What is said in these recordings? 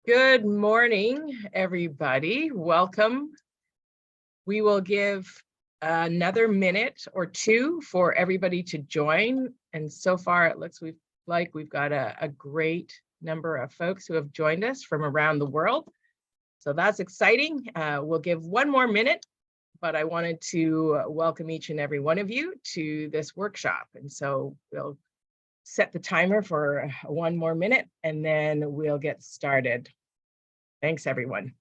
Good morning, everybody. Welcome. We will give another minute or two for everybody to join. And so far, it looks like we've got a great number of folks who have joined us from around the world. So that's exciting. We'll give one more minute, but I wanted to welcome each and every one of you to this workshop. And so we'll set the timer for one more minute and then we'll get started. Thanks, everyone.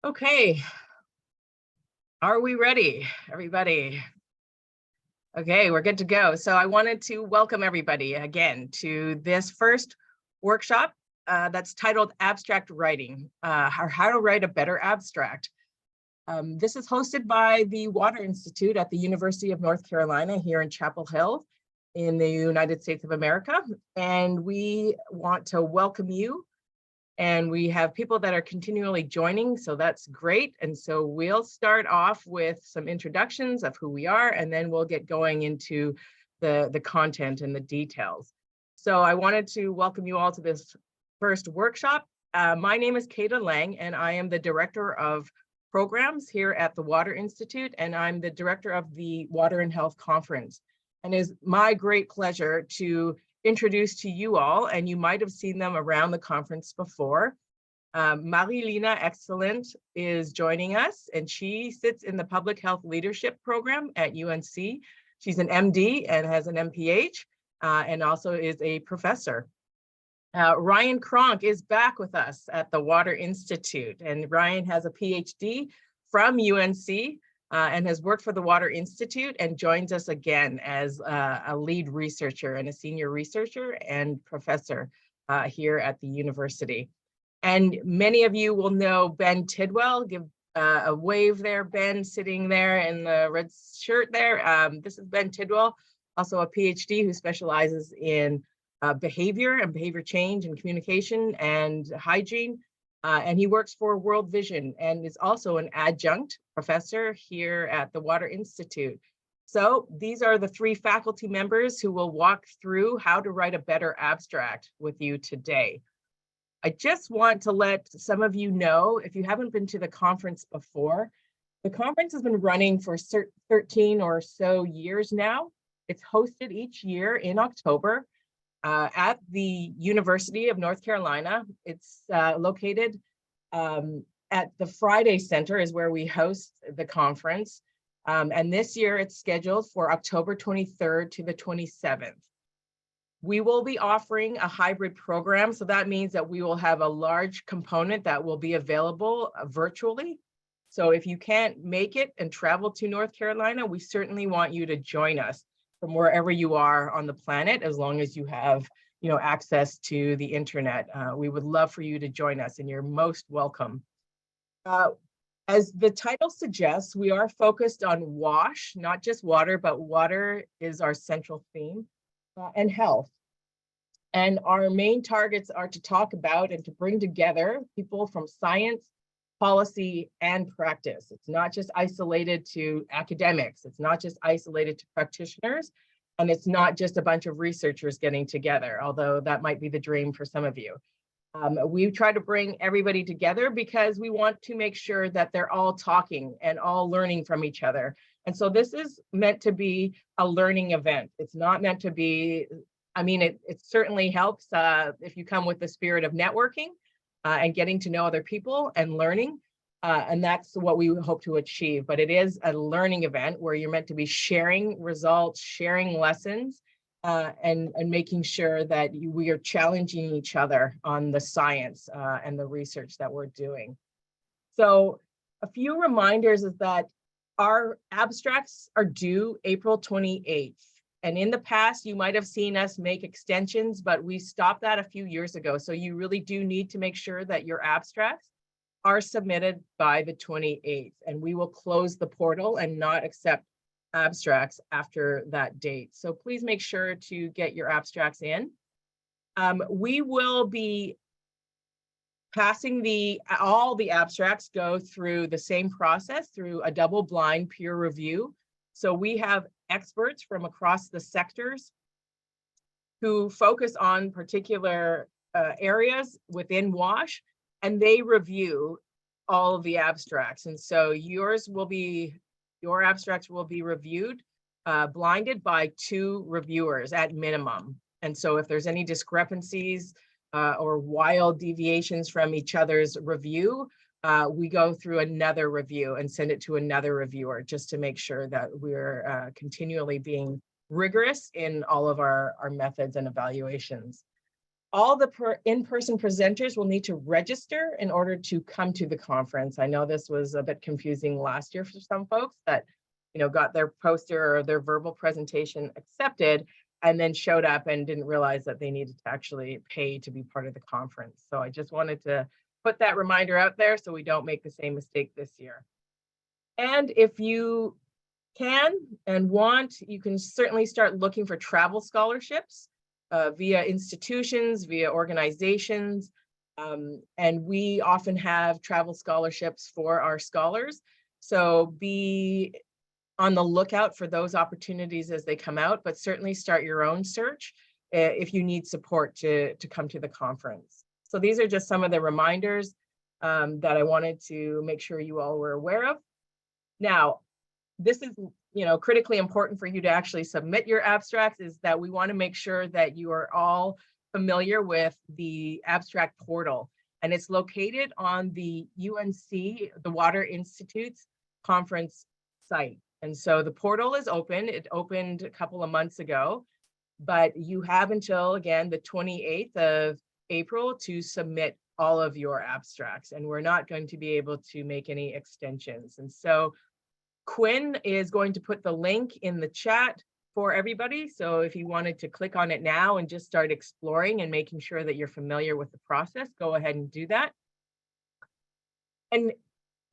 Okay, are we ready, everybody? Okay, we're good to go. So I wanted to welcome everybody again to this first workshop that's titled Abstract Writing, or How to Write a Better Abstract. This is hosted by the Water Institute at the University of North Carolina here in Chapel Hill in the United States of America. And we want to welcome you. And we have people that are continually joining, so that's great. And so we'll start off with some introductions of who we are, and then we'll get going into the content and the details. So I wanted to welcome you all to this first workshop. My name is Kata Lang, and I am the Director of Programs here at the Water Institute, and I'm the Director of the Water and Health Conference. And it's my great pleasure to introduce to you all, and you might have seen them around the conference before. Marie-Lina Excellent is joining us, and she sits in the Public Health Leadership Program at UNC. She's an MD and has an MPH, and also is a professor. Ryan Cronk is back with us at the Water Institute, and Ryan has a PhD from UNC, and has worked for the Water Institute and joins us again as a lead researcher and a senior researcher and professor here at the university. And many of you will know Ben Tidwell. Give a wave there, Ben, sitting there in the red shirt there. This is Ben Tidwell, also a PhD who specializes in behavior and behavior change and communication and hygiene. And he works for World Vision and is also an adjunct professor here at the Water Institute. So these are the three faculty members who will walk through how to write a better abstract with you today. I just want to let some of you know, if you haven't been to the conference before, the conference has been running for 13 or so years now. It's hosted each year in October. At the University of North Carolina. It's located at the Friday Center is where we host the conference. And this year it's scheduled for October 23rd to the 27th. We will be offering a hybrid program. So that means that we will have a large component that will be available virtually. So if you can't make it and travel to North Carolina, we certainly want you to join us from wherever you are on the planet, as long as you have, access to the internet. We would love for you to join us, and you're most welcome. As the title suggests, we are focused on WASH, not just water, but water is our central theme, and health. And our main targets are to talk about and to bring together people from science, policy, and practice. It's not just isolated to academics. It's not just isolated to practitioners. And it's not just a bunch of researchers getting together, although that might be the dream for some of you. We try to bring everybody together because we want to make sure that they're all talking and all learning from each other. And so this is meant to be a learning event. It's not meant to be, it certainly helps if you come with the spirit of networking and getting to know other people and learning. And that's what we hope to achieve. But it is a learning event where you're meant to be sharing results, sharing lessons, and making sure that we are challenging each other on the science and the research that we're doing. So a few reminders is that our abstracts are due April 28th. And in the past, you might have seen us make extensions, but we stopped that a few years ago. So you really do need to make sure that your abstracts are submitted by the 28th, and we will close the portal and not accept abstracts after that date. So please make sure to get your abstracts in. We will be passing all the abstracts go through the same process through a double-blind peer review. So we have experts from across the sectors who focus on particular areas within WASH, and they review all of the abstracts. And so your abstracts will be reviewed, blinded by 2 reviewers at minimum. And so if there's any discrepancies or wild deviations from each other's review, we go through another review and send it to another reviewer just to make sure that we're continually being rigorous in all of our methods and evaluations. All the in-person presenters will need to register in order to come to the conference. I know this was a bit confusing last year for some folks that, got their poster or their verbal presentation accepted and then showed up and didn't realize that they needed to actually pay to be part of the conference. So I just wanted to put that reminder out there so we don't make the same mistake this year. And if you can and want, you can certainly start looking for travel scholarships via institutions, via organizations. And we often have travel scholarships for our scholars. So be on the lookout for those opportunities as they come out, but certainly start your own search if you need support to come to the conference. So these are just some of the reminders that I wanted to make sure you all were aware of. Now, this is critically important for you to actually submit your abstracts, is that we want to make sure that you are all familiar with the abstract portal. And it's located on the UNC, the Water Institute's conference site. And so the portal is open. It opened a couple of months ago, but you have until, again, the 28th of April to submit all of your abstracts. And we're not going to be able to make any extensions. And so Quinn is going to put the link in the chat for everybody. So if you wanted to click on it now and just start exploring and making sure that you're familiar with the process, go ahead and do that. And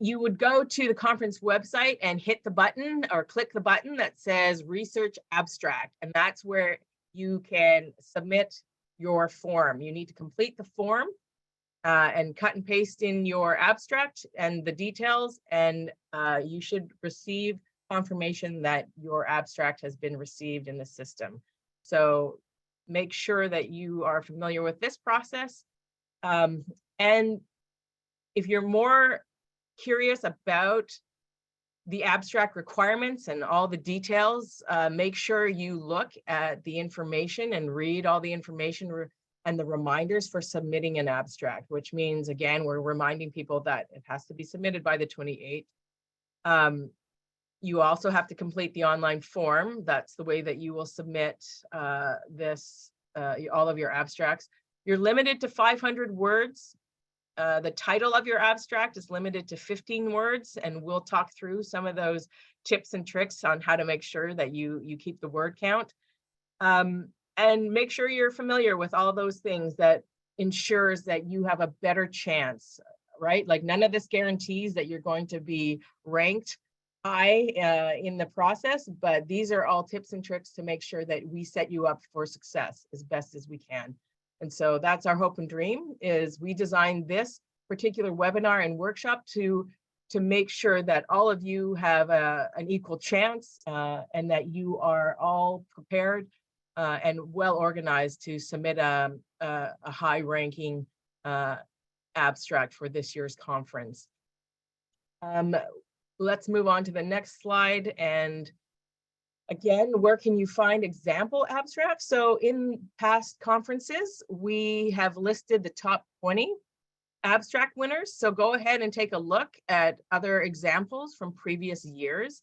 you would go to the conference website and hit the button or click the button that says Research Abstract. And that's where you can submit your form. You need to complete the form and cut and paste in your abstract and the details, and you should receive confirmation that your abstract has been received in the system. So make sure that you are familiar with this process. And if you're more curious about the abstract requirements and all the details, make sure you look at the information and read all the information and the reminders for submitting an abstract, which means, again, we're reminding people that it has to be submitted by the 28th. You also have to complete the online form. That's the way that you will submit all of your abstracts. You're limited to 500 words. The title of your abstract is limited to 15 words, and we'll talk through some of those tips and tricks on how to make sure that you keep the word count. And make sure you're familiar with all those things that ensures that you have a better chance, right? Like none of this guarantees that you're going to be ranked high in the process, but these are all tips and tricks to make sure that we set you up for success as best as we can. And so that's our hope and dream, is we designed this particular webinar and workshop to make sure that all of you have an equal chance and that you are all prepared and well organized to submit a high ranking abstract for this year's conference. Let's move on to the next slide. And again, where can you find example abstracts? So in past conferences, we have listed the top 20 abstract winners. So go ahead and take a look at other examples from previous years.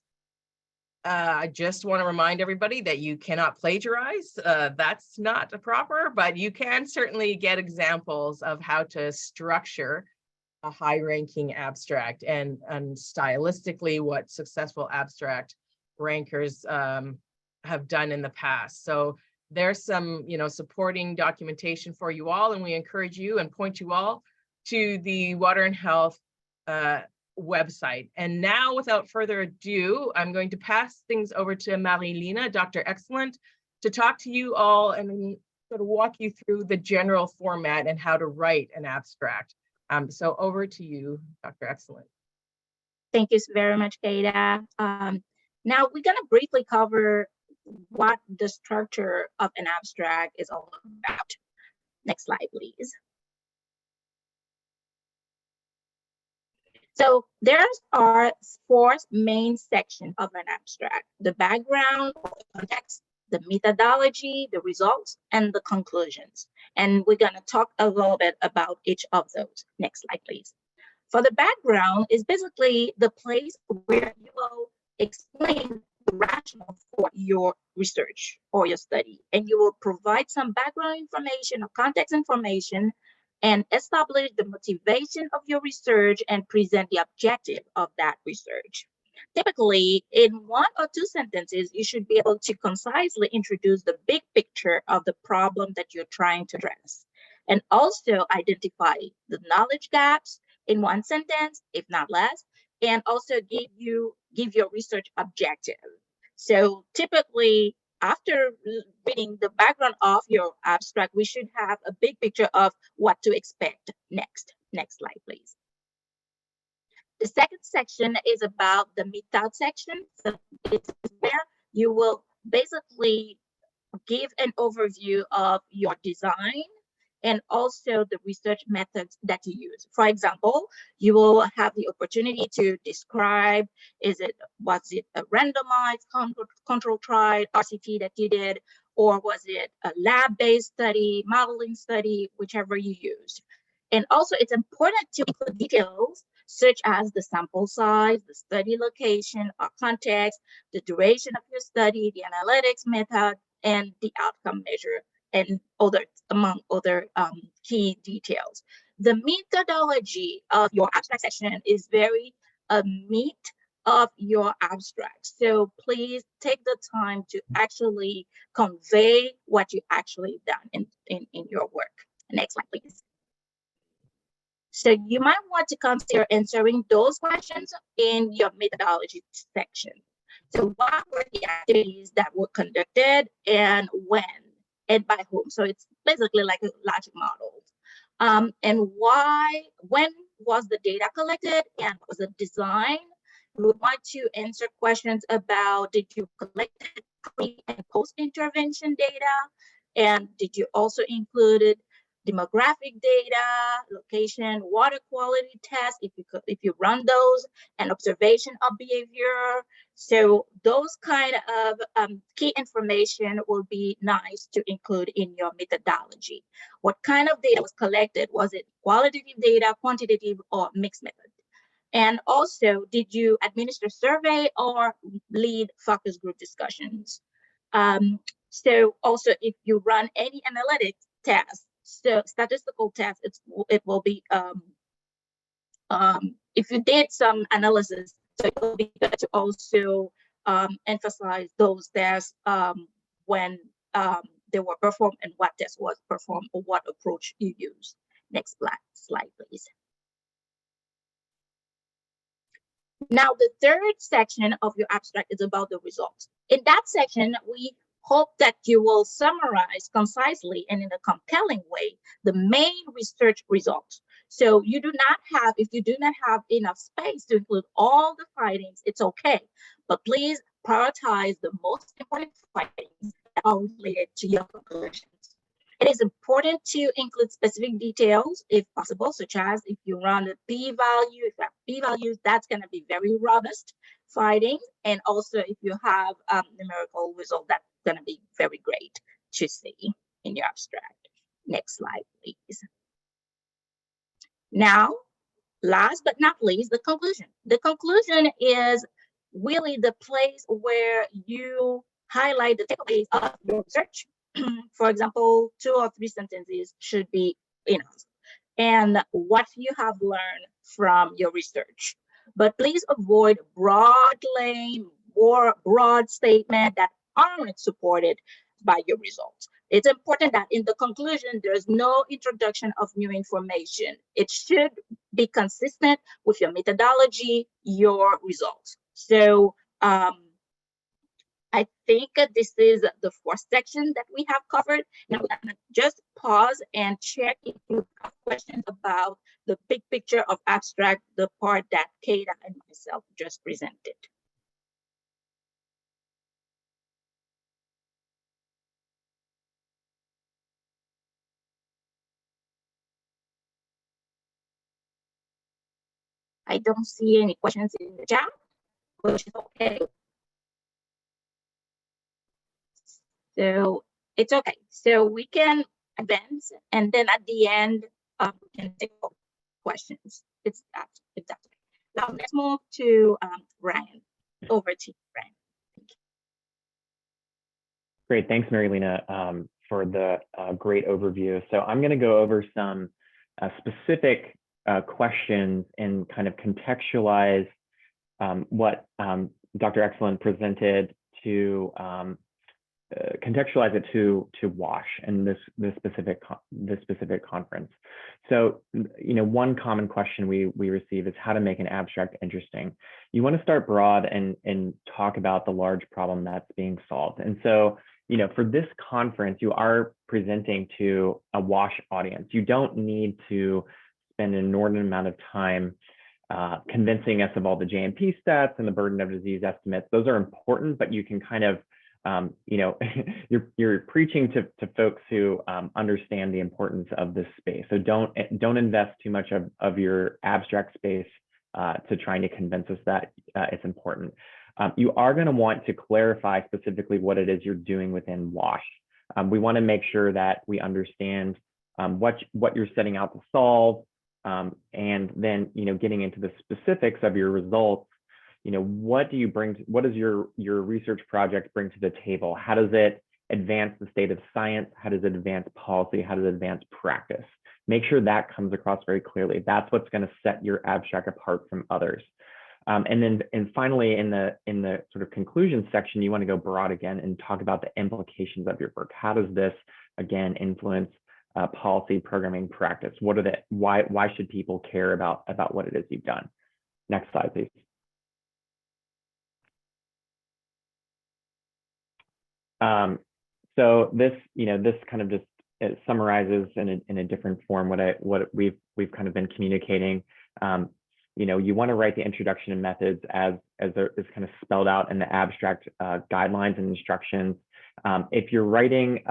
I just want to remind everybody that you cannot plagiarize. That's not proper, but you can certainly get examples of how to structure a high-ranking abstract and stylistically what successful abstract rankers have done in the past. So there's some, supporting documentation for you all, and we encourage you and point you all to the Water and Health website. And now, without further ado, I'm going to pass things over to Marilena, Dr. Excellent, to talk to you all and sort of walk you through the general format and how to write an abstract. So over to you, Dr. Excellent. Thank you very much, Keita. Now we're going to briefly cover what the structure of an abstract is all about. Next slide, please. So there are 4 main sections of an abstract: the background, the context, the methodology, the results, and the conclusions. And we're going to talk a little bit about each of those. Next slide, please. For the background is basically the place where you will explain the rationale for your research or your study, and you will provide some background information or context information and establish the motivation of your research and present the objective of that research. Typically, in 1 or 2 sentences, you should be able to concisely introduce the big picture of the problem that you're trying to address, and also identify the knowledge gaps in 1 sentence, if not less, and also give your research objective. So typically, after reading the background of your abstract, we should have a big picture of what to expect next. Next slide, please. The second section is about the method section. So it's where you will basically give an overview of your design and also the research methods that you use. For example, you will have the opportunity to describe, was it a randomized control trial, RCT that you did, or was it a lab-based study, modeling study, whichever you used. And also it's important to include details such as the sample size, the study location or context, the duration of your study, the analytics method, and the outcome measure, and among other key details. The methodology of your abstract section is very meat of your abstract. So please take the time to actually convey what you actually done in your work. Next slide, please. So you might want to consider answering those questions in your methodology section. So what were the activities that were conducted and when and by whom? So it's basically like a logic model. And when was the data collected and was the design? We would want to answer questions about, did you collect pre and post intervention data? And did you also include demographic data, location, water quality tests, if you run those, and observation of behavior? So those kind of key information will be nice to include in your methodology. What kind of data was collected? Was it qualitative data, quantitative, or mixed method? And also, did you administer survey or lead focus group discussions? So also, if you run any analytics test, so statistical test, it will be, if you did some analysis, so it will be good to also emphasize those tests when they were performed and what test was performed or what approach you use. Next slide, please. Now, the third section of your abstract is about the results. In that section, we hope that you will summarize concisely and in a compelling way the main research results. So if you do not have enough space to include all the findings, it's okay. But please prioritize the most important findings that are related to your conclusions. It is important to include specific details if possible, such as if you run a p-value, if you have p-values, that's going to be very robust findings. And also if you have numerical result, that's going to be very great to see in your abstract. Next slide, please. Now, last but not least, the conclusion. The conclusion is really the place where you highlight the takeaways of your research. For example, 2 or 3 sentences should be enough. And what you have learned from your research. But please avoid broad claim or broad statement that aren't supported by your results. It's important that in the conclusion, there's no introduction of new information. It should be consistent with your methodology, your results. So I think this is the 4th section that we have covered. Now we're gonna just pause and check if you have questions about the big picture of abstract, the part that Kata and myself just presented. I don't see any questions in the chat, which is okay. So it's okay. So we can advance, and then at the end, we can take questions. It's that. Now let's move to Ryan. Over to you, Ryan. Great, thanks, Marilena, for the great overview. So I'm going to go over some specific questions and kind of contextualize what Dr. Excellent presented to contextualize it to WASH and this specific conference. So, one common question we receive is how to make an abstract interesting. You want to start broad and talk about the large problem that's being solved. And so, for this conference, you are presenting to a WASH audience. You don't need to spend an inordinate amount of time convincing us of all the JMP stats and the burden of disease estimates. Those are important, but you can kind of you're preaching to folks who understand the importance of this space. So don't invest too much of your abstract space to trying to convince us that it's important. You are going to want to clarify specifically what it is you're doing within WASH. We want to make sure that we understand what you're setting out to solve, and then getting into the specifics of your results. What do you bring? What does your research project bring to the table? How does it advance the state of science? How does it advance policy? How does it advance practice? Make sure that comes across very clearly. That's what's going to set your abstract apart from others. And finally, in the sort of conclusion section, you want to go broad again and talk about the implications of your work. How does this again influence policy, programming, practice? What are why should people care about what it is you've done? Next slide, please. So this kind of just summarizes in a different form what we've kind of been communicating. You want to write the introduction and methods as is kind of spelled out in the abstract guidelines and instructions. If you're writing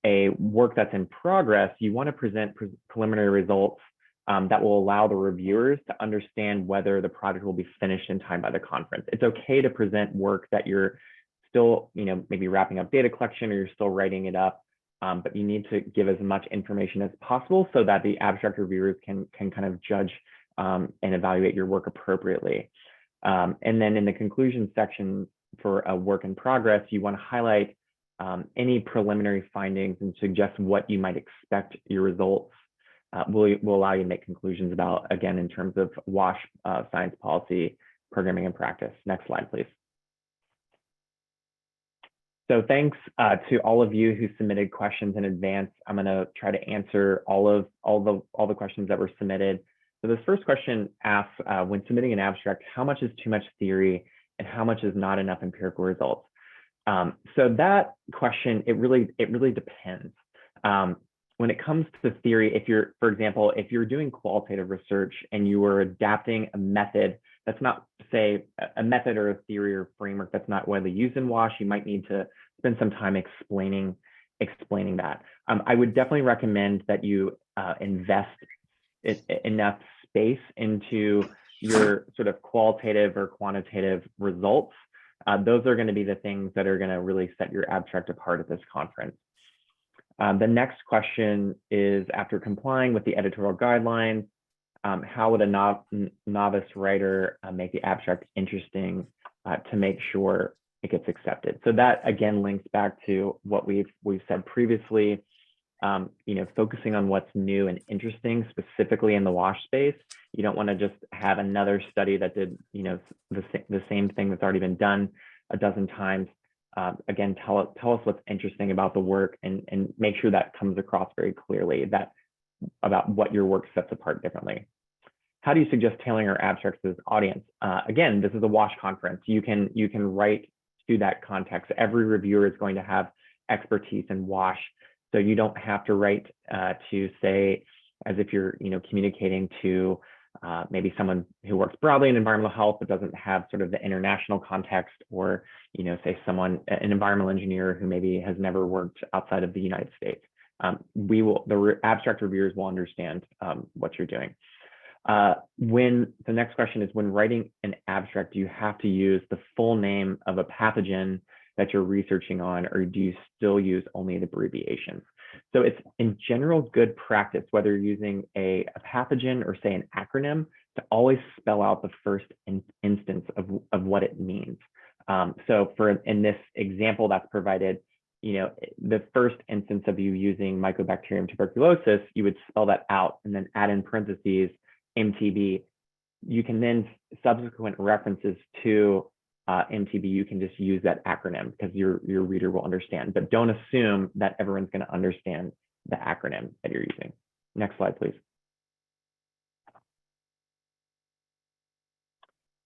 a work that's in progress, you want to present preliminary results that will allow the reviewers to understand whether the project will be finished in time by the conference. It's okay to present work that you're still, maybe wrapping up data collection or you're still writing it up, but you need to give as much information as possible so that the abstract reviewers can kind of judge and evaluate your work appropriately. And then in the conclusion section for a work in progress, you want to highlight any preliminary findings and suggest what you might expect your results will allow you to make conclusions about, again, in terms of WASH science policy, programming, and practice. Next slide, please. So thanks to all of you who submitted questions in advance. I'm going to try to answer all the questions that were submitted. So this first question asks, when submitting an abstract, how much is too much theory and how much is not enough empirical results? So that question, it really depends. When it comes to theory, for example, if you're doing qualitative research and you are adapting a method that's not, say, a method or a theory or framework that's not widely used in WASH, you might need to spend some time explaining that. I would definitely recommend that you invest enough space into your sort of qualitative or quantitative results. Those are going to be the things that are going to really set your abstract apart at this conference. The next question is, after complying with the editorial guidelines, how would a novice writer make the abstract interesting to make sure it gets accepted? So that again links back to what we've said previously. Focusing on what's new and interesting, specifically in the WASH space. You don't want to just have another study that did the same thing that's already been done a dozen times. Again, tell us what's interesting about the work, and make sure that comes across very clearly, that about what your work sets apart differently. How do you suggest tailoring our abstracts to this audience? Again, this is a WASH conference. You can write to that context. Every reviewer is going to have expertise in WASH, so you don't have to write to say, as if you're communicating to maybe someone who works broadly in environmental health but doesn't have sort of the international context, or say an environmental engineer who maybe has never worked outside of the United States. The abstract reviewers will understand what you're doing. The next question is, when writing an abstract, do you have to use the full name of a pathogen that you're researching on, or do you still use only the abbreviations? So it's in general good practice, whether you're using a pathogen or say an acronym, to always spell out the first instance of what it means. So in this example that's provided, the first instance of you using Mycobacterium tuberculosis, you would spell that out and then add in parentheses MTB. You can then subsequent references to MTB, you can just use that acronym because your reader will understand, but don't assume that everyone's going to understand the acronym that you're using. Next slide, please.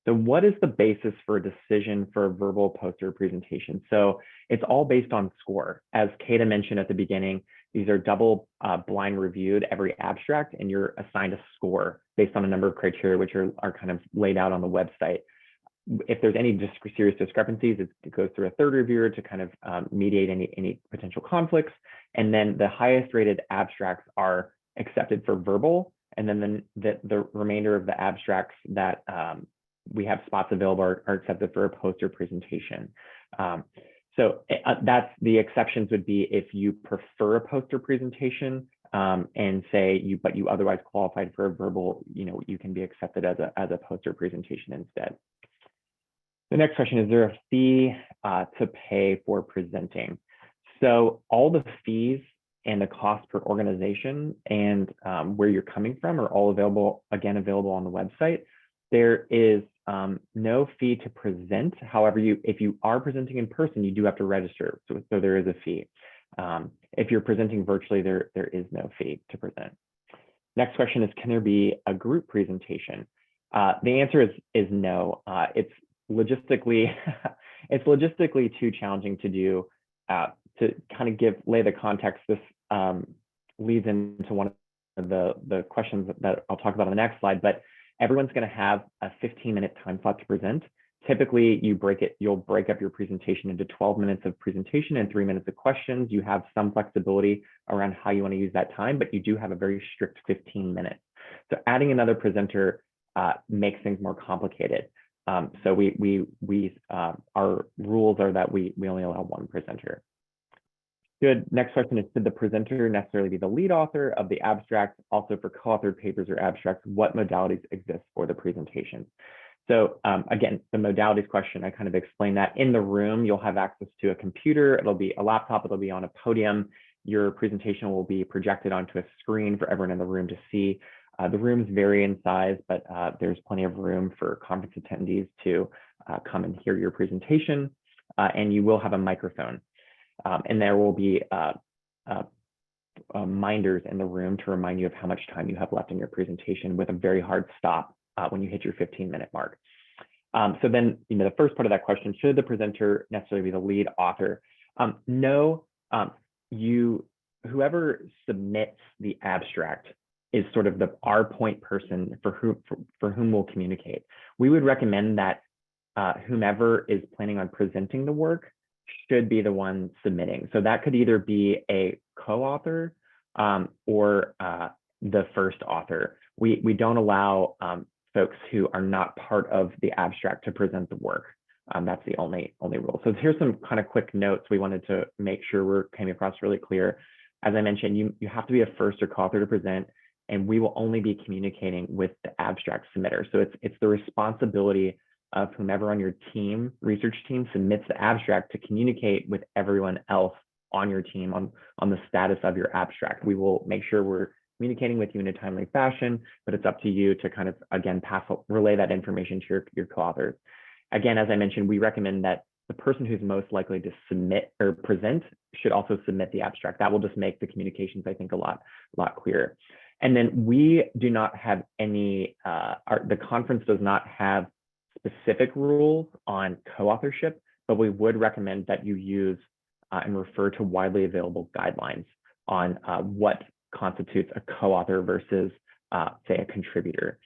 So what is the basis for a decision for a verbal poster presentation? So it's all based on score. As Kata mentioned at the beginning, these are double blind reviewed every abstract, and you're assigned a score based on a number of criteria, which are kind of laid out on the website. If there's any serious discrepancies, it goes through a third reviewer to kind of mediate any potential conflicts. And then the highest rated abstracts are accepted for verbal. And then the remainder of the abstracts that we have spots available are accepted for a poster presentation. So that's the exceptions would be if you prefer a poster presentation and say but you otherwise qualified for a verbal, you can be accepted as a poster presentation instead. The next question, is there a fee to pay for presenting? So all the fees and the cost per organization and where you're coming from are all available on the website. There is no fee to present. However, if you are presenting in person, you do have to register. So there is a fee. If you're presenting virtually, there is no fee to present. Next question is, can there be a group presentation? The answer is no. It's logistically too challenging to do. To kind of lay the context, this leads into one of the questions that I'll talk about on the next slide, but everyone's going to have a 15-minute time slot to present. Typically, you'll break up your presentation into 12 minutes of presentation and 3 minutes of questions. You have some flexibility around how you want to use that time, but you do have a very strict 15 minutes. So adding another presenter makes things more complicated. So our rules are that we only allow one presenter. Good. Next question is, should the presenter necessarily be the lead author of the abstract? Also, for co-authored papers or abstracts, what modalities exist for the presentation? So again, the modalities question, I kind of explained that. In the room, you'll have access to a computer. It'll be a laptop. It'll be on a podium. Your presentation will be projected onto a screen for everyone in the room to see. The rooms vary in size, but there's plenty of room for conference attendees to come and hear your presentation. And you will have a microphone. And there will be minders in the room to remind you of how much time you have left in your presentation, with a very hard stop when you hit your 15-minute mark. So then, the first part of that question, should the presenter necessarily be the lead author? No, whoever submits the abstract is sort of our point person for whom we'll communicate. We would recommend that whomever is planning on presenting the work should be the one submitting. So that could either be a co-author or the first author. We don't allow folks who are not part of the abstract to present the work. That's the only rule. So here's some kind of quick notes we wanted to make sure came across really clear. As I mentioned, you have to be a first or co-author to present, and we will only be communicating with the abstract submitter. So it's the responsibility of whomever on your team, research team, submits the abstract to communicate with everyone else on your team on the status of your abstract. We will make sure we're communicating with you in a timely fashion, but it's up to you to kind of, again, relay that information to your co-authors. Again, as I mentioned, we recommend that the person who's most likely to submit or present should also submit the abstract. That will just make the communications, I think, a lot clearer. And then we do not have any, the conference does not have specific rules on co-authorship, but we would recommend that you use and refer to widely available guidelines on what constitutes a co-author versus, say, a contributor,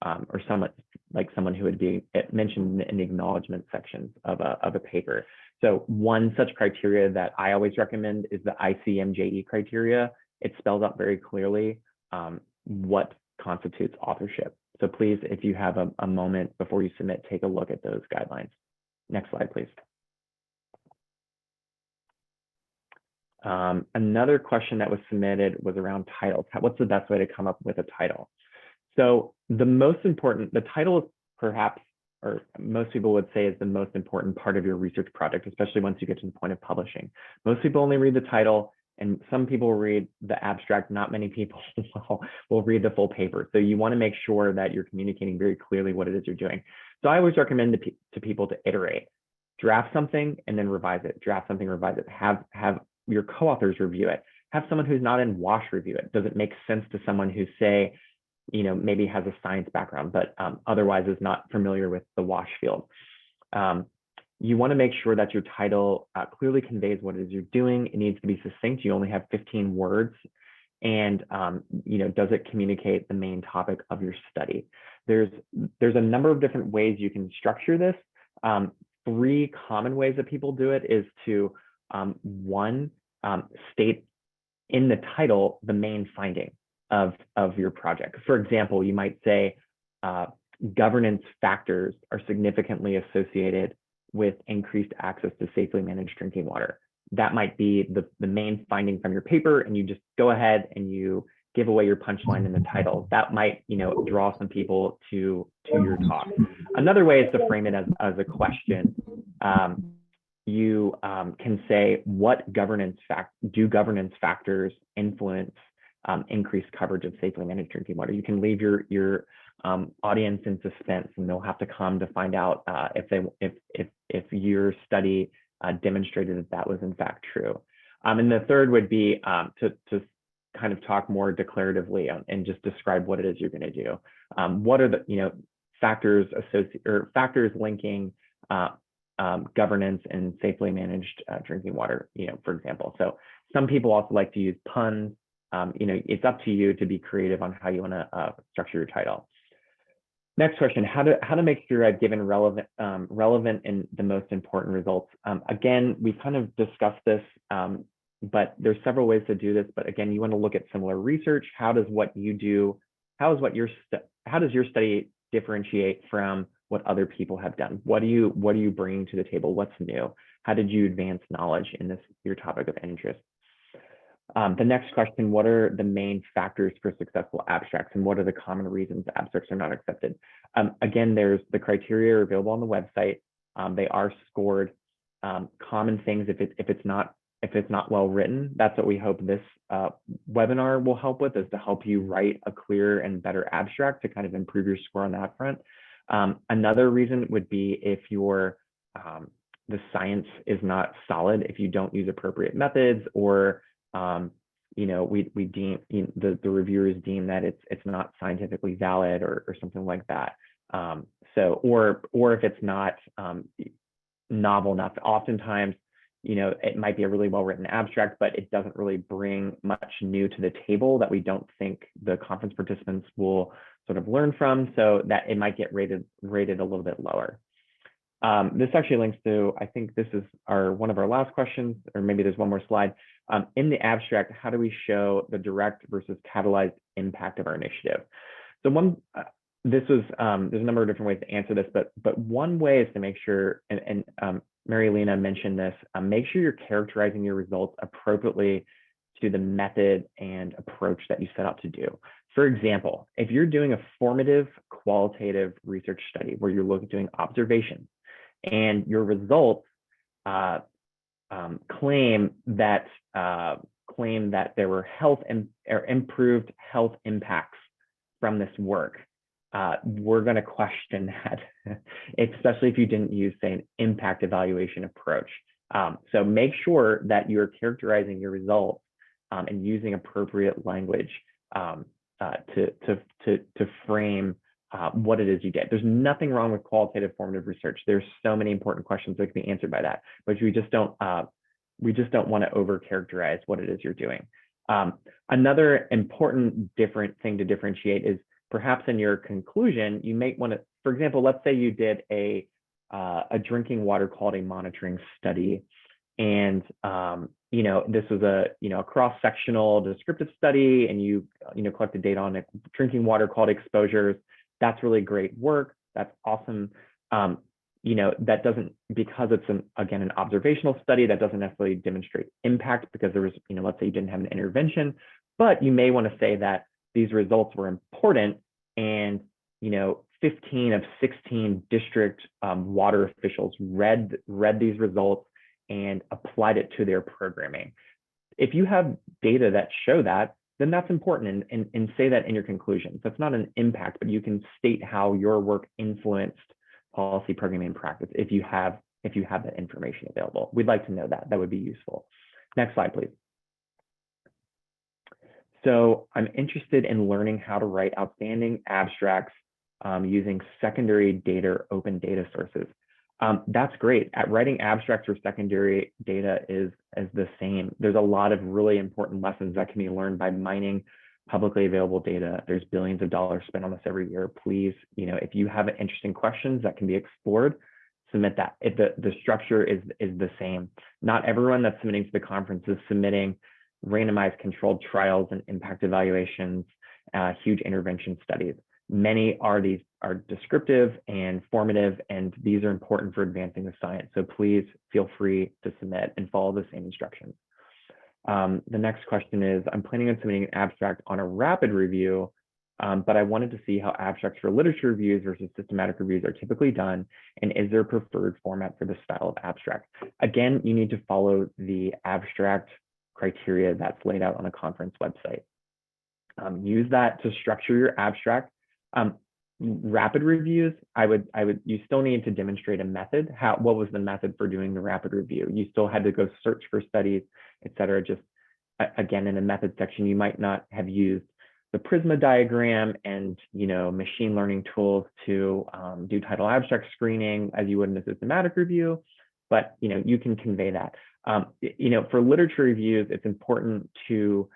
or someone who would be mentioned in the acknowledgement sections of a paper. So one such criteria that I always recommend is the ICMJE criteria. It spells out very clearly what constitutes authorship. So please, if you have a moment before you submit, take a look at those guidelines. Next slide, please. Another question that was submitted was around titles. What's the best way to come up with a title? So the title is perhaps, or most people would say, is the most important part of your research project, especially once you get to the point of publishing. Most people only read the title, and some people read the abstract. Not many people will read the full paper. So you want to make sure that you're communicating very clearly what it is you're doing. So I always recommend to people to iterate. Draft something and then revise it. Draft something, revise it. Have your co-authors review it. Have someone who's not in WASH review it. Does it make sense to someone who, say, maybe has a science background, but otherwise is not familiar with the WASH field? You want to make sure that your title clearly conveys what it is you're doing. It needs to be succinct. You only have 15 words. And does it communicate the main topic of your study? There's a number of different ways you can structure this. 3 common ways that people do it is to, one, state in the title the main finding of your project. For example, you might say governance factors are significantly associated with increased access to safely managed drinking water. That might be the main finding from your paper, and you just go ahead and you give away your punchline in the title. That might draw some people to your talk. Another way is to frame it as a question. You can say, what governance factors influence increased coverage of safely managed drinking water? You can leave your audience in suspense, and they'll have to come to find out if your study demonstrated that was in fact true. And the third would be to kind of talk more declaratively and just describe what it is you're going to do. What are the factors linking governance and safely managed drinking water, for example. So some people also like to use puns. It's up to you to be creative on how you want to structure your title. Next question: how to make sure I've given relevant and the most important results. Again, we kind of discussed this, but there's several ways to do this. But again, you want to look at similar research. How does your study differentiate from what other people have done? What are you bringing to the table? What's new? How did you advance knowledge in your topic of interest? The next question: what are the main factors for successful abstracts, and what are the common reasons abstracts are not accepted? Again, there's the criteria available on the website. They are scored. Common things, if it's not well written, that's what we hope this webinar will help with, is to help you write a clearer and better abstract to kind of improve your score on that front. Another reason would be if the science is not solid, if you don't use appropriate methods, or we deem, the reviewers deem that it's not scientifically valid or something like that. Or if it's not novel enough. Oftentimes, it might be a really well-written abstract, but it doesn't really bring much new to the table that we don't think the conference participants will sort of learn from, so that it might get rated a little bit lower. This actually links to, I think this is one of our last questions, or maybe there's one more slide. In the abstract, how do we show the direct versus catalyzed impact of our initiative? So there's a number of different ways to answer this, but one way is to make sure, and Mary Lena mentioned this, make sure you're characterizing your results appropriately to the method and approach that you set out to do. For example, if you're doing a formative qualitative research study where you're doing observations and your results claim that there were improved health impacts from this work, we're going to question that, especially if you didn't use, say, an impact evaluation approach. So make sure that you're characterizing your results and using appropriate language to frame what it is you did. There's nothing wrong with qualitative formative research. There's so many important questions that can be answered by that, but we just don't want to over characterize what it is you're doing. Another important different thing to differentiate is perhaps in your conclusion, you might want to, for example, let's say you did a drinking water quality monitoring study, and this was a cross-sectional descriptive study, and you collected data on drinking water quality exposures. That's really great work. That's awesome. That doesn't, because it's again an observational study, that doesn't necessarily demonstrate impact because there was, let's say you didn't have an intervention, but you may want to say that these results were important, and 15 of 16 district water officials read these results and applied it to their programming. If you have data that show that, then that's important, and say that in your conclusions. That's not an impact, but you can state how your work influenced policy, programming, and practice if you have that information available. We'd like to know that. That would be useful. Next slide, please. So I'm interested in learning how to write outstanding abstracts using secondary data or open data sources. That's great. Writing abstracts or secondary data is the same. There's a lot of really important lessons that can be learned by mining publicly available data. There's billions of dollars spent on this every year. Please, if you have interesting questions that can be explored, submit that. The structure is the same. Not everyone that's submitting to the conference is submitting randomized controlled trials and impact evaluations, huge intervention studies. Many are descriptive and formative, and these are important for advancing the science. So please feel free to submit and follow the same instructions. The next question is, I'm planning on submitting an abstract on a rapid review, but I wanted to see how abstracts for literature reviews versus systematic reviews are typically done, and is there a preferred format for this style of abstract? Again, you need to follow the abstract criteria that's laid out on the conference website. Use that to structure your abstract. Rapid reviews, you still need to demonstrate a method. What was the method for doing the rapid review? You still had to go search for studies, et cetera. Just again, in the method section, you might not have used the Prisma diagram and machine learning tools to do title abstract screening as you would in a systematic review, but you can convey that. For literature reviews, it's important to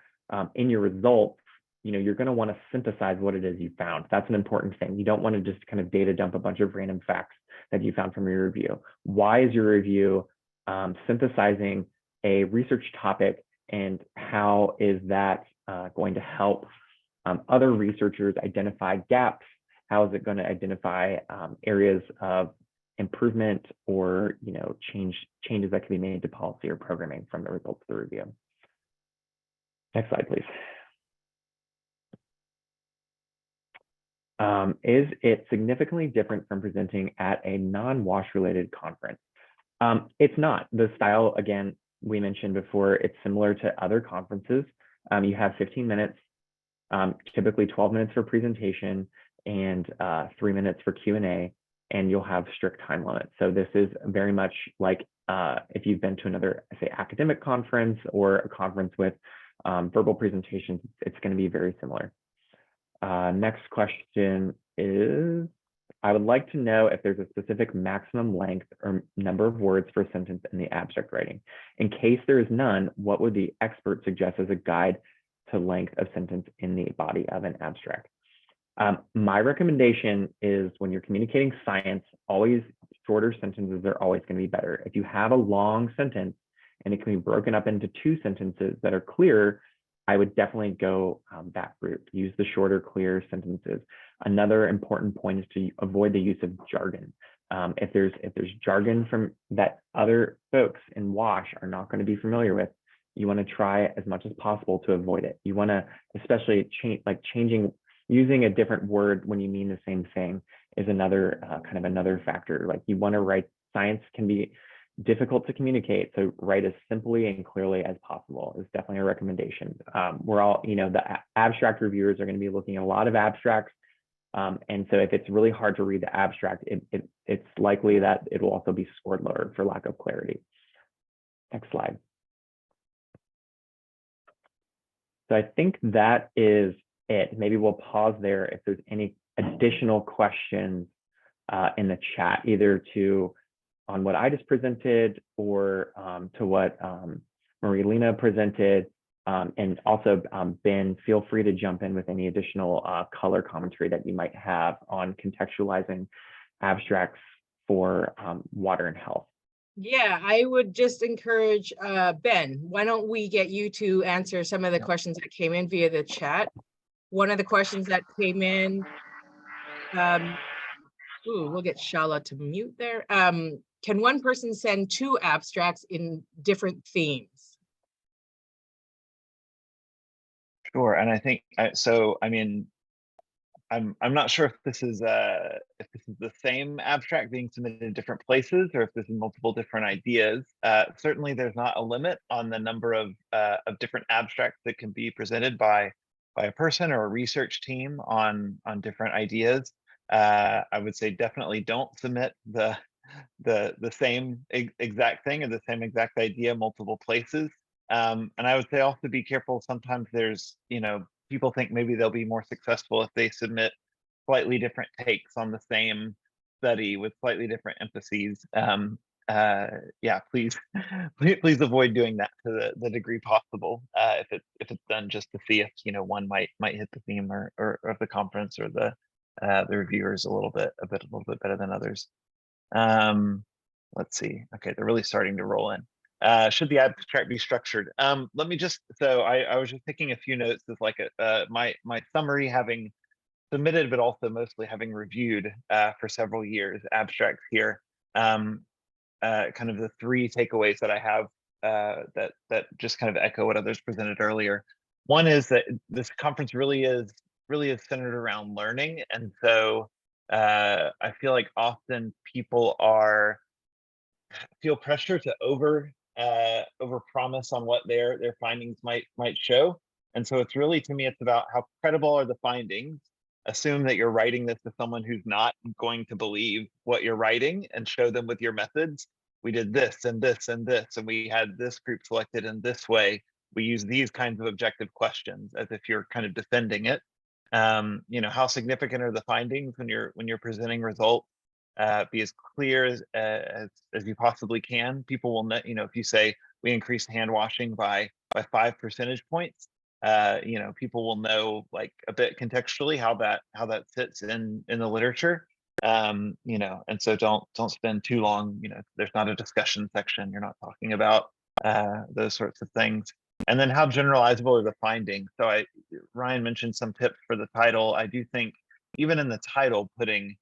in your results, you're going to want to synthesize what it is you found. That's an important thing. You don't want to just kind of data dump a bunch of random facts that you found from your review. Why is your review synthesizing a research topic, and how is that going to help other researchers identify gaps? How is it going to identify areas of improvement or changes that can be made to policy or programming from the results of the review? Next slide, please. Is it significantly different from presenting at a non-WASH related conference? It's not. The style, again, we mentioned before, it's similar to other conferences. You have 15 minutes, typically 12 minutes for presentation, and 3 minutes for Q&A, and you'll have strict time limits. So this is very much like if you've been to another, say, academic conference or a conference with verbal presentations, it's going to be very similar. Next question is, I would like to know if there's a specific maximum length or number of words per sentence in the abstract writing. In case there is none, what would the expert suggest as a guide to length of sentence in the body of an abstract? My recommendation is, when you're communicating science, always shorter sentences are always going to be better. If you have a long sentence and it can be broken up into 2 sentences that are clear, I would definitely go that route. Use the shorter, clear sentences. Another important point is to avoid the use of jargon. If there's jargon from that other folks in WASH are not going to be familiar with, You want to try as much as possible to avoid it. You want to especially using a different word when you mean the same thing is another kind of another factor. Like you want to write, science can be difficult to communicate, so write as simply and clearly as possible is definitely a recommendation. We're all, the abstract reviewers are going to be looking at a lot of abstracts. And so if it's really hard to read the abstract, it's likely that it will also be scored lower for lack of clarity. Next slide. So I think that is it. Maybe we'll pause there if there's any additional questions in the chat, either on what I just presented or to what Marie-Lena presented. And also, Ben, feel free to jump in with any additional color commentary that you might have on contextualizing abstracts for water and health. Yeah, I would just encourage Ben, why don't we get you to answer some of the questions that came in via the chat? One of the questions that came in, we'll get Shala to mute there. Can one person send 2 abstracts in different themes? Sure, and I think I mean, I'm not sure if this is the same abstract being submitted in different places, or if this is multiple different ideas. Certainly, there's not a limit on the number of different abstracts that can be presented by a person or a research team on different ideas. I would say definitely don't submit the same exact thing or the same exact idea multiple places. And I would say also be careful. Sometimes there's, people think maybe they'll be more successful if they submit slightly different takes on the same study with slightly different emphases. Yeah, please avoid doing that to the degree possible. If it's done just to see if one might hit the theme or of the conference, or the reviewers a little bit better than others. Let's see. Okay, they're really starting to roll in. Should the abstract be structured? Let me just, so I was just taking a few notes as like my summary, having submitted, but also mostly having reviewed for several years abstracts here. Kind of the 3 takeaways that I have that just kind of echo what others presented earlier. One is that this conference really is centered around learning, and so I feel like often people feel pressure to over promise on what their findings might show. And so it's really, to me, it's about how credible are the findings. Assume that you're writing this to someone who's not going to believe what you're writing, and show them with your methods. We did this and this and this, and we had this group selected in this way. We use these kinds of objective questions as if you're kind of defending it. How significant are the findings when you're presenting results? Be as clear as you possibly can. People will know, if you say we increased hand washing by 5 percentage points, people will know like a bit contextually how that fits in the literature. And so don't spend too long, there's not a discussion section, you're not talking about those sorts of things. And then how generalizable are the findings? So Ryan mentioned some tips for the title. I do think even in the title, putting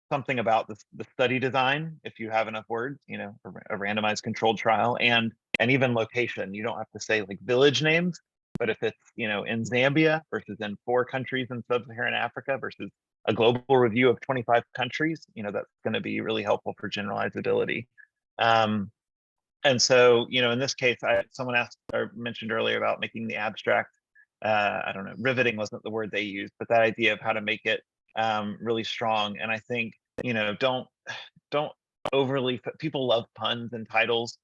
something about the study design, if you have enough words, a randomized controlled trial, and even location. You don't have to say like village names, but if it's, in Zambia versus in 4 countries in sub-Saharan Africa versus a global review of 25 countries, that's going to be really helpful for generalizability. And so, in this case, someone asked or mentioned earlier about making the abstract, I don't know, riveting wasn't the word they used, but that idea of how to make it really strong. And I think, don't overly, people love puns and titles.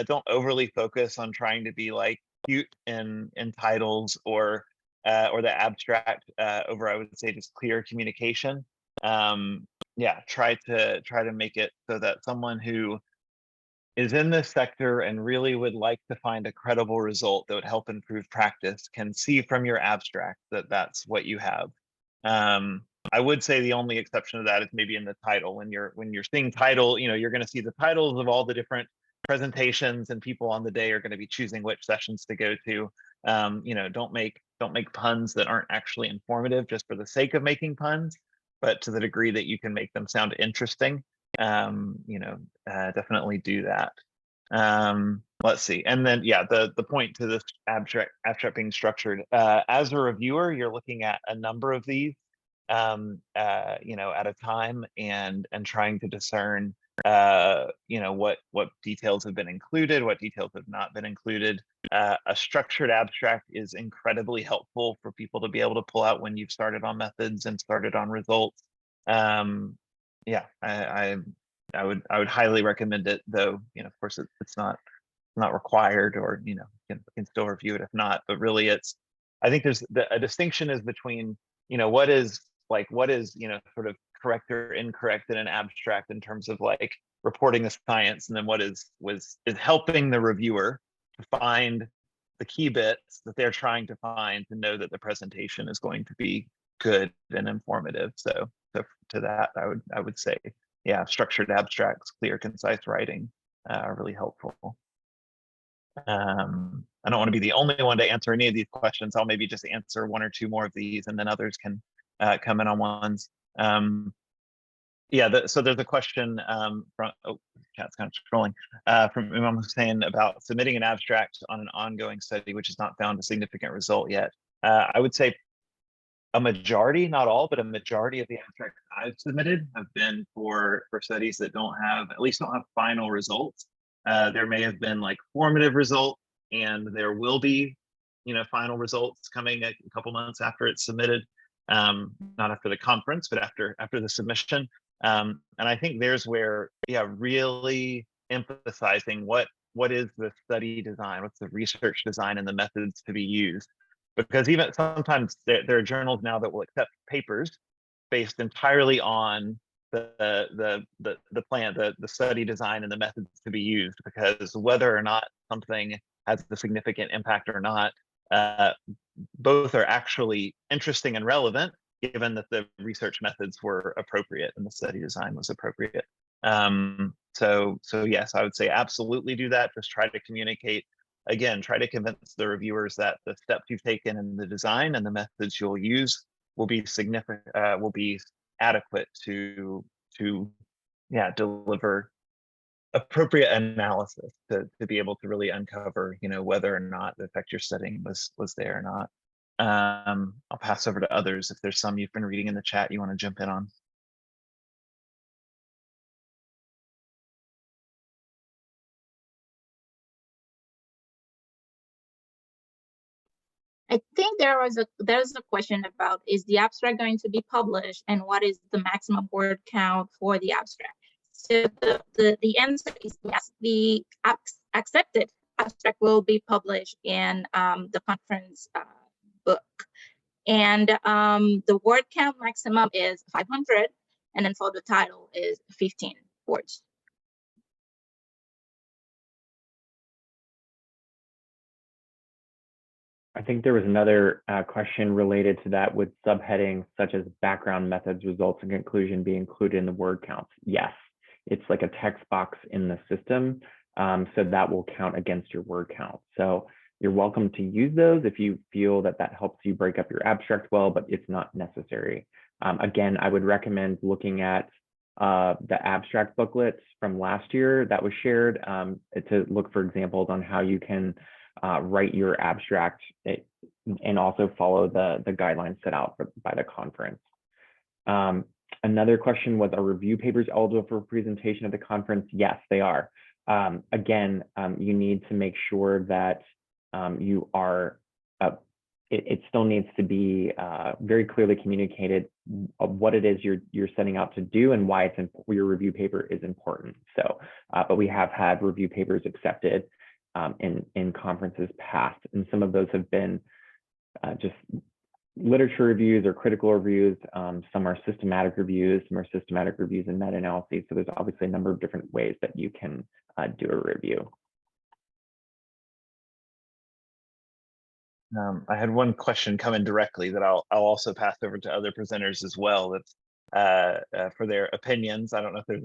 Don't overly focus on trying to be like cute in titles or the abstract over, I would say, just clear communication. Yeah, try to make it so that someone who is in this sector and really would like to find a credible result that would help improve practice can see from your abstract that that's what you have. I would say the only exception to that is maybe in the title. When you're seeing title, you're going to see the titles of all the different presentations, and people on the day are going to be choosing which sessions to go to. Don't make puns that aren't actually informative just for the sake of making puns, but to the degree that you can make them sound interesting. Definitely do that. Let's see. And then, yeah, the point to this abstract being structured, as a reviewer, you're looking at a number of these, you know, at a time and trying to discern, you know, what details have been included, what details have not been included. A structured abstract is incredibly helpful for people to be able to pull out when you've started on methods and started on results. Yeah, I would highly recommend it, though, you know, of course it's not required, or, you know, you can still review it if not, but really I think there's a distinction is between, you know, what is, you know, sort of correct or incorrect in an abstract in terms of like reporting the science, and then what is helping the reviewer to find the key bits that they're trying to find to know that the presentation is going to be good and informative. So to that, I would say, yeah, structured abstracts, clear, concise writing are really helpful. I don't want to be the only one to answer any of these questions. I'll maybe just answer one or two more of these, and then others can come in on ones. Yeah, so there's a question from, oh, chat's kind of scrolling, from Imam Hussein about submitting an abstract on an ongoing study which has not found a significant result yet. I would say a majority, not all, but a majority of the abstracts I've submitted have been for studies that at least don't have final results. There may have been like formative results, and there will be, you know, final results coming a couple months after it's submitted, not after the conference, but after the submission. And I think there's where, yeah, really emphasizing what is the study design, what's the research design and the methods to be used. Because even sometimes there are journals now that will accept papers based entirely on the plan, the study design and the methods to be used, because whether or not something has a significant impact or not, both are actually interesting and relevant, given that the research methods were appropriate and the study design was appropriate. So yes, I would say absolutely do that. Just try to communicate. Again, try to convince the reviewers that the steps you've taken in the design and the methods you'll use will be significant, will be adequate to yeah, deliver appropriate analysis to be able to really uncover, you know, whether or not the effect you're studying was there or not. I'll pass over to others if there's some you've been reading in the chat you want to jump in on. I think there's a question about, is the abstract going to be published, and what is the maximum word count for the abstract? So the answer is yes. The accepted abstract will be published in the conference book, and the word count maximum is 500, and then for the title is 15 words. I think there was another question related to that, with subheadings such as background, methods, results, and conclusion be included in the word counts. Yes, it's like a text box in the system, so that will count against your word count. So you're welcome to use those if you feel that helps you break up your abstract well, but it's not necessary. Again, I would recommend looking at the abstract booklets from last year that was shared to look for examples on how you can write your abstract and also follow the guidelines set out by the conference. Another question was, are review papers eligible for presentation at the conference? Yes, they are. Again, you need to make sure that you are, it still needs to be very clearly communicated what it is you're setting out to do and why your review paper is important. So, but we have had review papers accepted in conferences past, and some of those have been just literature reviews or critical reviews. Some are systematic reviews, some are systematic reviews and meta-analyses. So there's obviously a number of different ways that you can do a review. I had one question come in directly that I'll also pass over to other presenters as well, that's for their opinions. I don't know if there's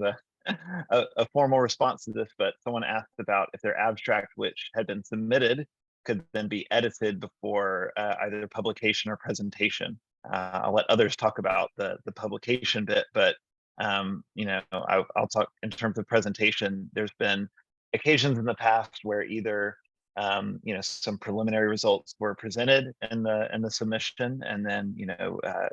a formal response to this, but someone asked about if their abstract, which had been submitted, could then be edited before either publication or presentation. I'll let others talk about the publication bit, but you know, I'll talk in terms of presentation. There's been occasions in the past where either some preliminary results were presented in the submission, and then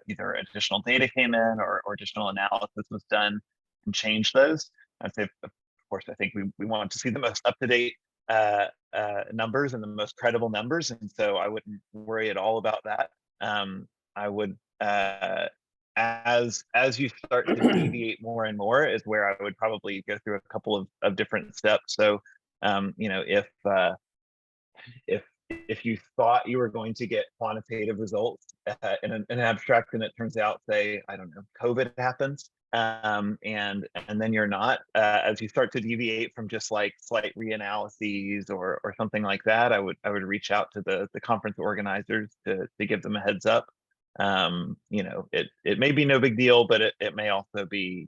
either additional data came in or additional analysis was done and changed those. I'd say, of course, I think we want to see the most up-to-date numbers and the most credible numbers, and so I wouldn't worry at all about that. I would, as you start to deviate more and more, is where I would probably go through a couple of different steps. So, if you thought you were going to get quantitative results in an abstract, and it turns out, say, I don't know, COVID happens, and then you're not, as you start to deviate from just like slight reanalyses or something like that, I would reach out to the conference organizers to give them a heads up. It may be no big deal, but it may also be,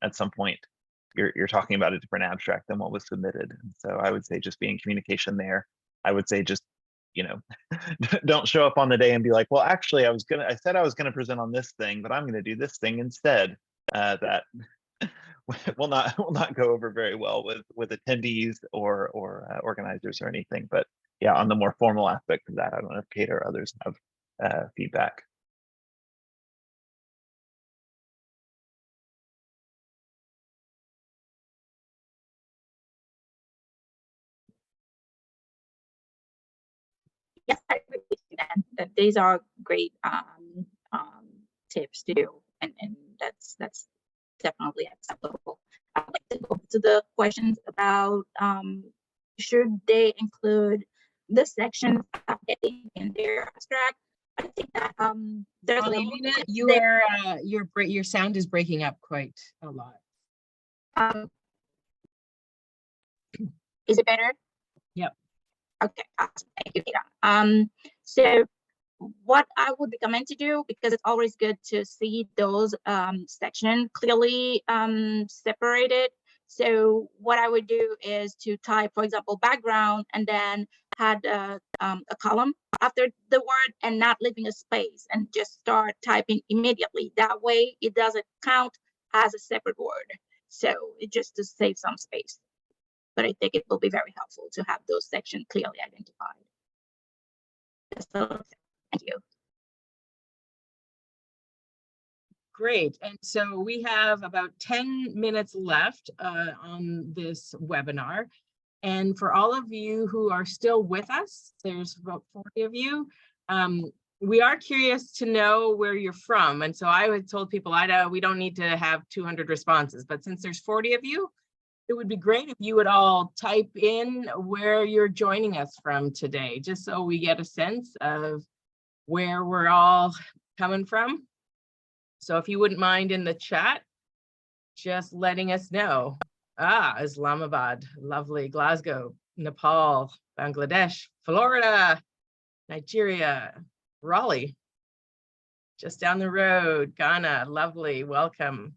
at some point you're talking about a different abstract than what was submitted. And so I would say just be in communication there. I would say just, don't show up on the day and be like, well, actually, I said I was gonna present on this thing, but I'm gonna do this thing instead. That will not go over very well with attendees or organizers or anything. But yeah, on the more formal aspect of that, I don't know if Kate or others have feedback. Yes, I agree with you, Dan. That these are great tips to do, and that's definitely acceptable. I'd like to go to the questions about should they include the section in their abstract. I think that there's a Alina, little your sound is breaking up quite a lot. Is it better? Yep. Okay, awesome. Thank you, Peter. So what I would recommend to do, because it's always good to see those sections clearly separated. So what I would do is to type, for example, background, and then add a column after the word and not leaving a space, and just start typing immediately. That way it doesn't count as a separate word. So it just to save some space. But I think it will be very helpful to have those sections clearly identified. So, thank you. Great. And so we have about 10 minutes left on this webinar. And for all of you who are still with us, there's about 40 of you. We are curious to know where you're from. And so I had told people, we don't need to have 200 responses, but since there's 40 of you, it would be great if you would all type in where you're joining us from today, just so we get a sense of where we're all coming from. So if you wouldn't mind in the chat, just letting us know. Islamabad, lovely. Glasgow, Nepal, Bangladesh, Florida, Nigeria, Raleigh, just down the road, Ghana, lovely, welcome.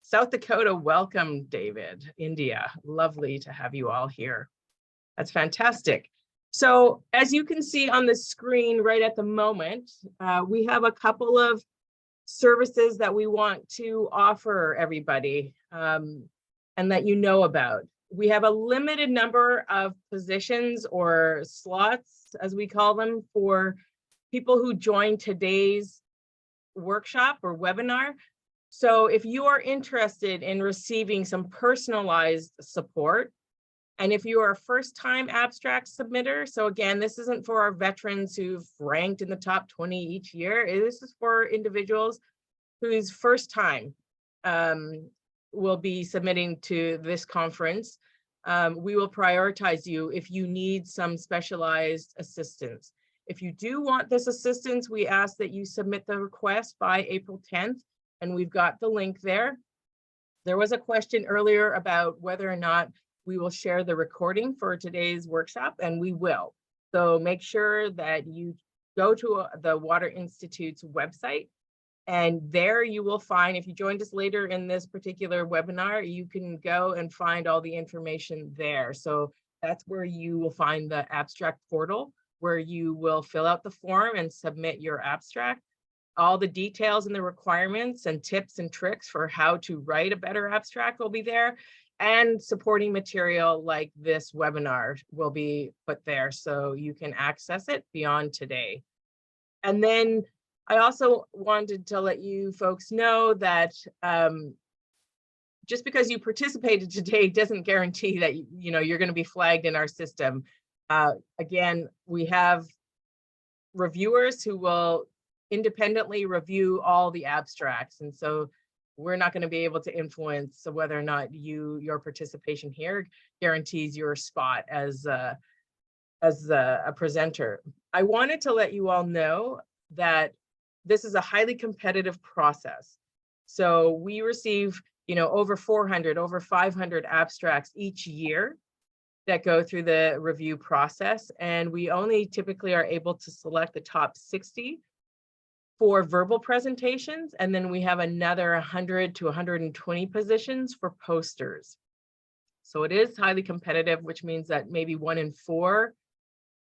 South Dakota, welcome, David. India, lovely to have you all here. That's fantastic. So as you can see on the screen right at the moment, we have a couple of services that we want to offer everybody and that you know about. We have a limited number of positions or slots, as we call them, for people who join today's workshop or webinar. So if you are interested in receiving some personalized support, and if you are a first-time abstract submitter, so again, this isn't for our veterans who've ranked in the top 20 each year. This is for individuals whose first time will be submitting to this conference. We will prioritize you if you need some specialized assistance. If you do want this assistance, we ask that you submit the request by April 10th. And we've got the link there. There was a question earlier about whether or not we will share the recording for today's workshop, and we will. So make sure that you go to the Water Institute's website, and there you will find, if you joined us later in this particular webinar, you can go and find all the information there. So that's where you will find the abstract portal, where you will fill out the form and submit your abstract. All the details and the requirements and tips and tricks for how to write a better abstract will be there, and supporting material like this webinar will be put there so you can access it beyond today. And then I also wanted to let you folks know that just because you participated today doesn't guarantee that you're going to be flagged in our system. Again, we have reviewers who will independently review all the abstracts, and so we're not going to be able to influence whether or not your participation here guarantees your spot as a presenter. I wanted to let you all know that this is a highly competitive process. So we receive, over 400, over 500 abstracts each year that go through the review process. And we only typically are able to select the top 60 for verbal presentations. And then we have another 100 to 120 positions for posters. So it is highly competitive, which means that maybe 1 in 4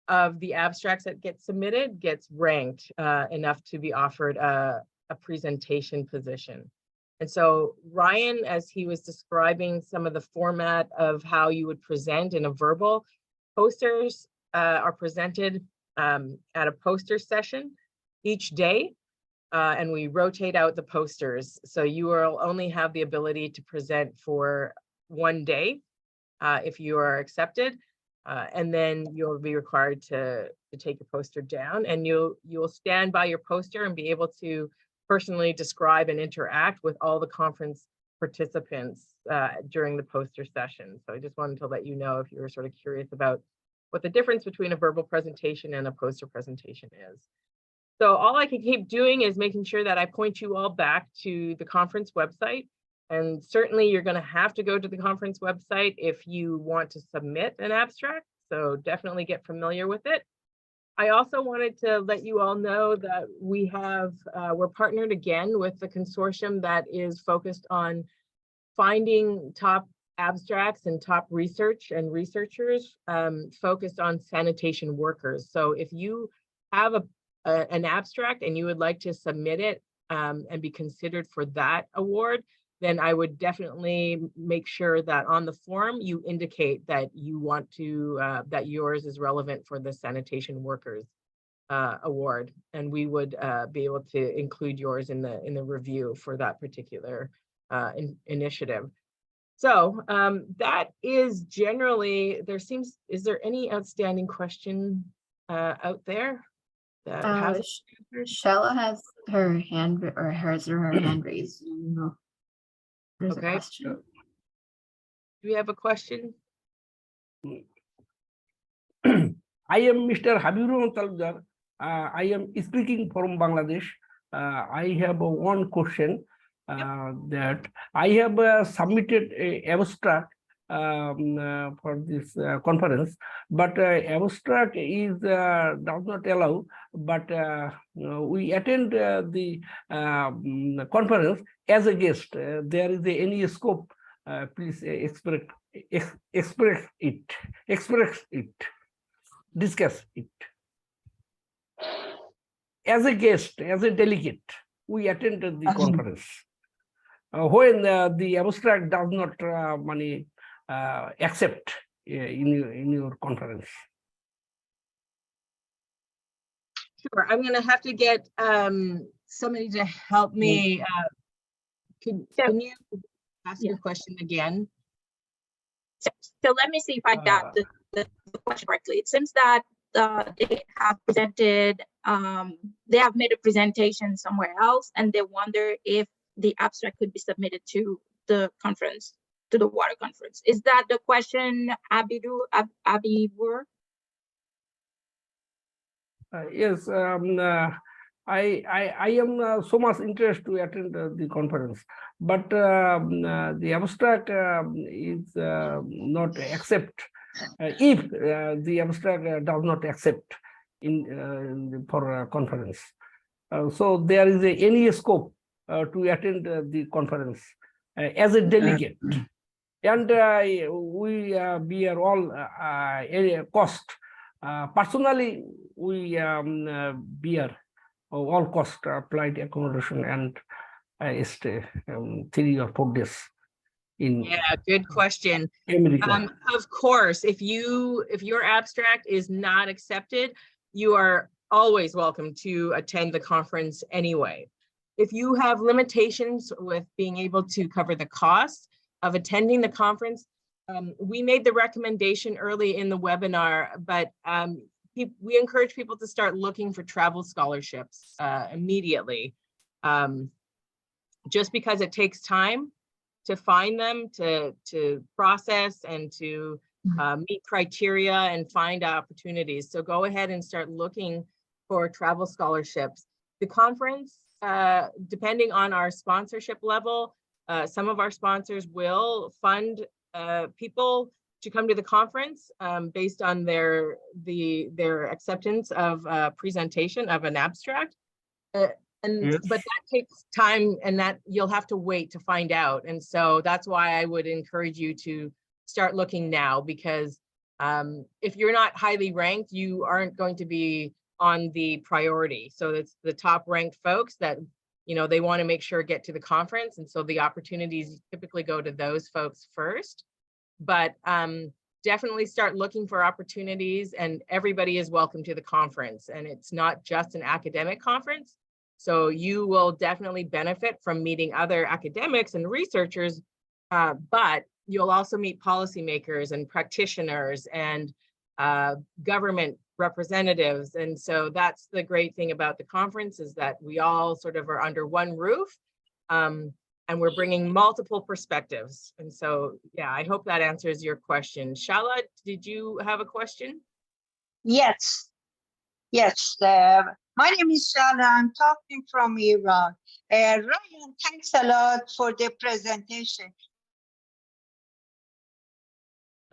of the abstracts that get submitted gets ranked enough to be offered a presentation position. And so Ryan, as he was describing some of the format of how you would present in a verbal, posters are presented at a poster session each day, and we rotate out the posters. So you will only have the ability to present for 1 day if you are accepted, and then you'll be required to take your poster down, and you'll stand by your poster and be able to personally describe and interact with all the conference participants during the poster session. So I just wanted to let you know if you were sort of curious about what the difference between a verbal presentation and a poster presentation is. So all I can keep doing is making sure that I point you all back to the conference website. And certainly you're going to have to go to the conference website if you want to submit an abstract. So definitely get familiar with it. I also wanted to let you all know that we're partnered again with the consortium that is focused on finding top abstracts and top research and researchers focused on sanitation workers. So if you have an abstract and you would like to submit it and be considered for that award, then I would definitely make sure that on the form you indicate that you want to, that yours is relevant for the sanitation workers award. And we would be able to include yours in the review for that particular initiative. So that is generally, is there any outstanding question out there? That has Shella has her hand hand raised. I don't know. There's Okay. a question. Do we have a question? I am Mr. Habibur Talukdar. I am speaking from Bangladesh. I have one question that I have submitted an abstract for this conference, but abstract is does not allow, but we attend the conference as a guest. There is any scope, please express it, discuss it. As a guest, as a delegate, we attended the conference. When the abstract does not accept in your conference. Sure, I'm going to have to get somebody to help me. Can you ask your question again? So let me see if I got the question correctly. It seems that they have presented, they have made a presentation somewhere else, and they wonder if the abstract could be submitted to the conference, to the water conference. Is that the question, Abibur? Yes, I am so much interested to attend the conference, but the abstract is not accept. If the abstract does not accept for a conference, so there is any scope to attend the conference as a delegate, and we bear all cost. Personally, we bear all cost, applied accommodation, and stay 3 or 4 days in Yeah, good question. America. Of course, if your abstract is not accepted, you are always welcome to attend the conference anyway. If you have limitations with being able to cover the cost of attending the conference, we made the recommendation early in the webinar, but we encourage people to start looking for travel scholarships immediately. Just because it takes time to find them, to process and to meet criteria and find opportunities. So go ahead and start looking for travel scholarships. The conference, depending on our sponsorship level, some of our sponsors will fund people to come to the conference based on their acceptance of presentation of an abstract. Yes. But that takes time, and that you'll have to wait to find out. And so that's why I would encourage you to start looking now, because if you're not highly ranked, you aren't going to be on the priority. So it's the top ranked folks that, they want to make sure get to the conference. And so the opportunities typically go to those folks first. But definitely start looking for opportunities, and everybody is welcome to the conference. And it's not just an academic conference. So you will definitely benefit from meeting other academics and researchers, but you'll also meet policymakers and practitioners and government representatives. And so that's the great thing about the conference, is that we all sort of are under one roof, and we're bringing multiple perspectives. And so, yeah, I hope that answers your question. Shala, did you have a question? Yes. My name is Shala. I'm talking from Iran. Ryan, thanks a lot for the presentation.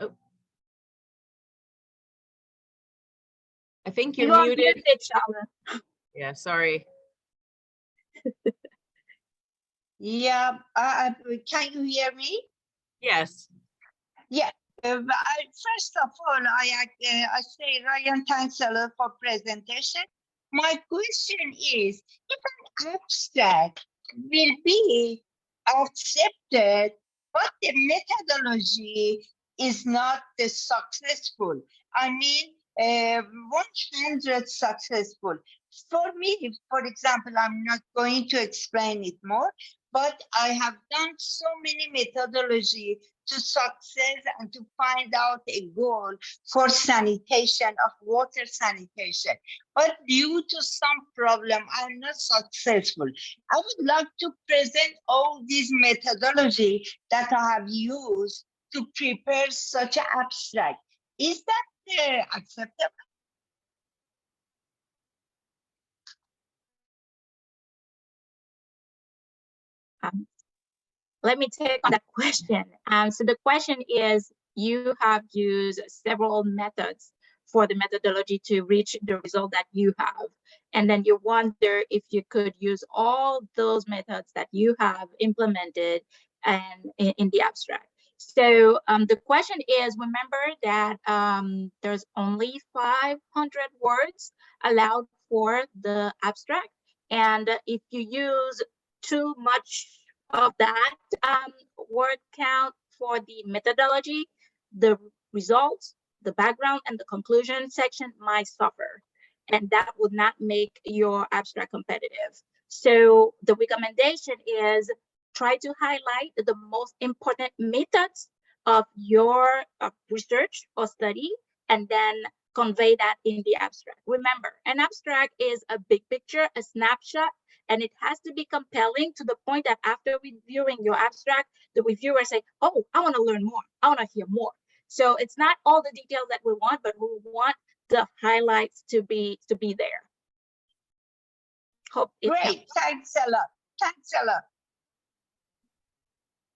Oh. I think you're You are muted. muted, Shala. Yeah, sorry. Yeah, can you hear me? Yes. Yeah. First of all, I say, Ryan, thanks a lot for presentation. My question is, if an abstract will be accepted, but the methodology is not successful, I mean, 100 successful. For me, for example, I'm not going to explain it more, but I have done so many methodology to success and to find out a goal for sanitation, of water sanitation. But due to some problem, I'm not successful. I would like to present all these methodology that I have used to prepare such an abstract. Is that acceptable? Let me take on that question. So the question is, you have used several methods for the methodology to reach the result that you have. And then you wonder if you could use all those methods that you have implemented and in the abstract. So the question is, remember that there's only 500 words allowed for the abstract. And if you use too much of that word count for the methodology, the results, the background, and the conclusion section might suffer, and that would not make your abstract competitive. So the recommendation is try to highlight the most important methods of your research or study, and then convey that in the abstract. Remember, an abstract is a big picture, a snapshot, and it has to be compelling to the point that after reviewing your abstract, the reviewer say, oh, I want to learn more. I want to hear more. So it's not all the details that we want, but we want the highlights to be there. Hope it Great, helps. thanks a lot. Thanks a lot.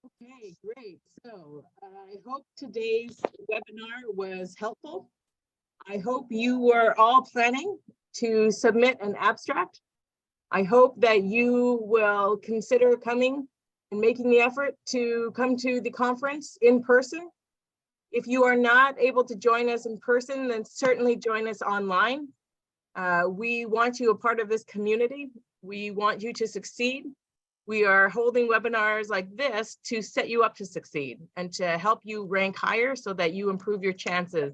Okay, great. So I hope today's webinar was helpful. I hope you were all planning to submit an abstract. I hope that you will consider coming and making the effort to come to the conference in person. If you are not able to join us in person, then certainly join us online. We want you a part of this community. We want you to succeed. we are holding webinars like this to set you up to succeed and to help you rank higher so that you improve your chances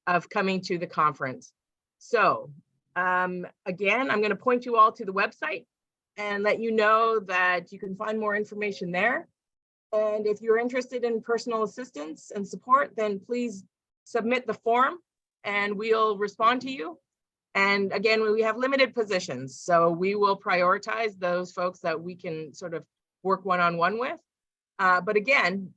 of coming to the conference. So again, I'm going to point you all to the website and let you know that you can find more information there. And if you're interested in personal assistance and support, then please submit the form and we'll respond to you. And again, we have limited positions, so we will prioritize those folks that we can sort of work one-on-one with. But again,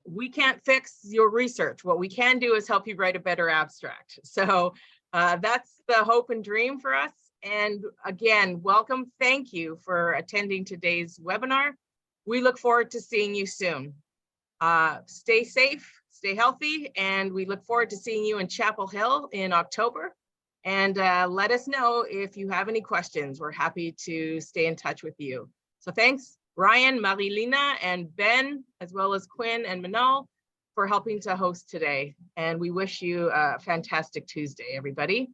we can't fix your research. What we can do is help you write a better abstract. So that's the hope and dream for us. And again, welcome. Thank you for attending today's webinar. We look forward to seeing you soon. Stay safe, stay healthy, and we look forward to seeing you in Chapel Hill in October. And let us know if you have any questions. We're happy to stay in touch with you. So thanks, Ryan, Marilena, and Ben, as well as Quinn and Manal, for helping to host today. And we wish you a fantastic Tuesday, everybody.